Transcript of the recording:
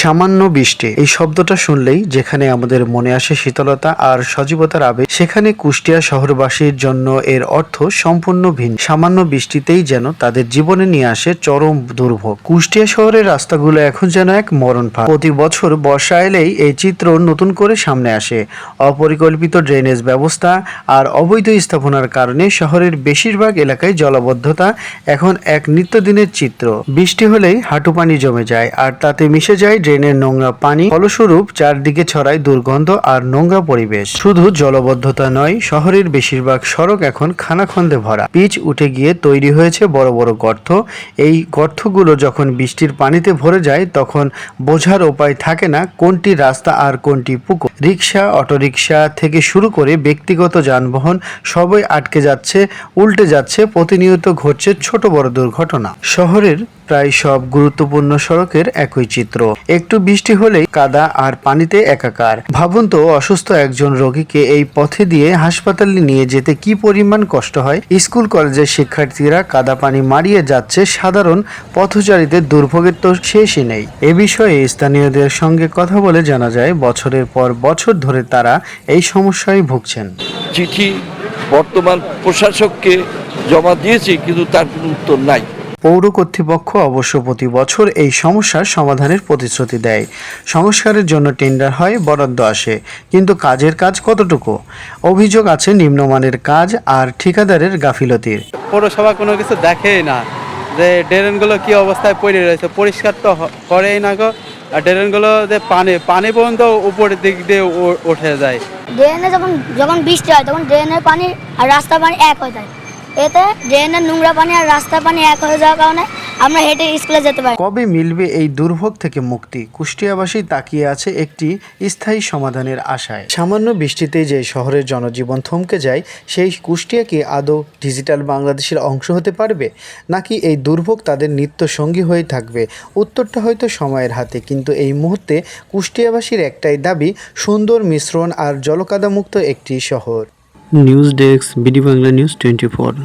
সামান্য বৃষ্টি এই শব্দটা শুনলেই যেখানে আমাদের মনে আসে শীতলতা আর সজীবতার আবেগ, সেখানে কুষ্টিয়া শহরবাসীর জন্য এর অর্থ সম্পূর্ণ ভিন্ন। সামান্য বৃষ্টিতেই যেন তাদের জীবনে নিয়ে আসে চরম দুর্ভোগ। কুষ্টিয়া শহরের রাস্তাগুলো এখন যেন এক মরণ ফাঁদ। প্রতি বছর বর্ষা এলেই এই চিত্র নতুন করে সামনে আসে। অপরিকল্পিত ড্রেনেজ ব্যবস্থা আর অবৈধ স্থাপনার কারণে শহরের বেশিরভাগ এলাকায় জলাবদ্ধতা এখন এক নিত্যদিনের চিত্র। বৃষ্টি হলেই হাঁটু পানি জমে যায় আর তাতে মিশে যায় ড্রেনের নোংরা পানি। ফলস্বরূপ চারদিকে ছড়ায় দুর্গন্ধ আর নোংরা পরিবেশ। শুধু জলবদ্ধতা নয়, শহরের বেশিরভাগ সড়ক এখন খানাখন্দে ভরা। পিচ উঠে গিয়ে তৈরি হয়েছে বড় বড় গর্ত। এই গর্তগুলো যখন বৃষ্টির পানিতে ভরে যায় তখন বোঝার উপায় থাকে না কোনটি রাস্তা আর কোনটি পুকুর। রিক্সা, অটোরিকশা থেকে শুরু করে ব্যক্তিগত যানবাহন সবই আটকে যাচ্ছে, উল্টে যাচ্ছে। প্রতিনিয়ত ঘটছে ছোট বড় দুর্ঘটনা। শহরের প্রায় সব গুরুত্বপূর্ণ সড়কের একই চিত্র। একটু বৃষ্টি হলেই কাদা আর পানিতে একাকার। ভাবুন তো, অসুস্থ একজন রোগীকে এই পথে দিয়ে হাসপাতালে নিয়ে যেতে কি পরিমাণ কষ্ট হয়। স্কুল কলেজের শিক্ষার্থীরা কাদা পানি মারিয়ে যাচ্ছে, সাধারণ পথচারীদের দুর্ভোগের তো শেষই নেই। এ বিষয়ে স্থানীয়দের সঙ্গে কথা বলে জানা যায়, বছরের পর বছর ধরে তারা এই সমস্যায় ভুগছেন। চিঠি বর্তমান প্রশাসককে জমা দিয়েছি, কিন্তু তার কোনো উত্তর নাই। পৌর কর্তৃপক্ষ অবশ্য প্রতি বছর এই সমস্যার সমাধানের প্রতিশ্রুতি দেয়। সংস্কারের জন্য টেন্ডার হয়, বরাদ্দ আসে, কিন্তু কাজের কাজ কতটুকু? অভিযোগ আছে নিম্নমানের কাজ আর ঠিকাদারের গাফিলতির। পৌরসভা কোনো কিছু দেখেই না যে ড্রেনগুলো কি অবস্থায় পড়ে রয়েছে, পরিষ্কার তো করেই না গো। আর ড্রেনগুলো যে পানি পর্যন্ত উপরের দিক দিয়ে উঠে যায়। ড্রেনে যখন বৃষ্টি হয় তখন ড্রেনের পানি আর রাস্তার পানি এক হয়ে যায়। এতে ড্রেনের নোংরা পানি আর রাস্তার পানি এক হয়ে যাওয়ার কারণে আমরা হেঁটে স্কুলে যেতে পারি। কবে মিলবে এই দুর্ভোগ থেকে মুক্তি? কুষ্টিয়াবাসী তাকিয়ে আছে একটি স্থায়ী সমাধানের আশায়। সামান্য বৃষ্টিতেই যে শহরের জনজীবন থমকে যায়, সেই কুষ্টিয়া কি আদৌ ডিজিটাল বাংলাদেশের অংশ হতে পারবে, নাকি এই দুর্ভোগ তাদের নিত্য সঙ্গী হয়ে থাকবে? উত্তরটা হয়তো সময়ের হাতে, কিন্তু এই মুহূর্তে কুষ্টিয়াবাসীর একটাই দাবি, সুন্দর মিশ্রণ আর জলকাদামুক্ত একটি শহর। News desk, BD Bangla news 24।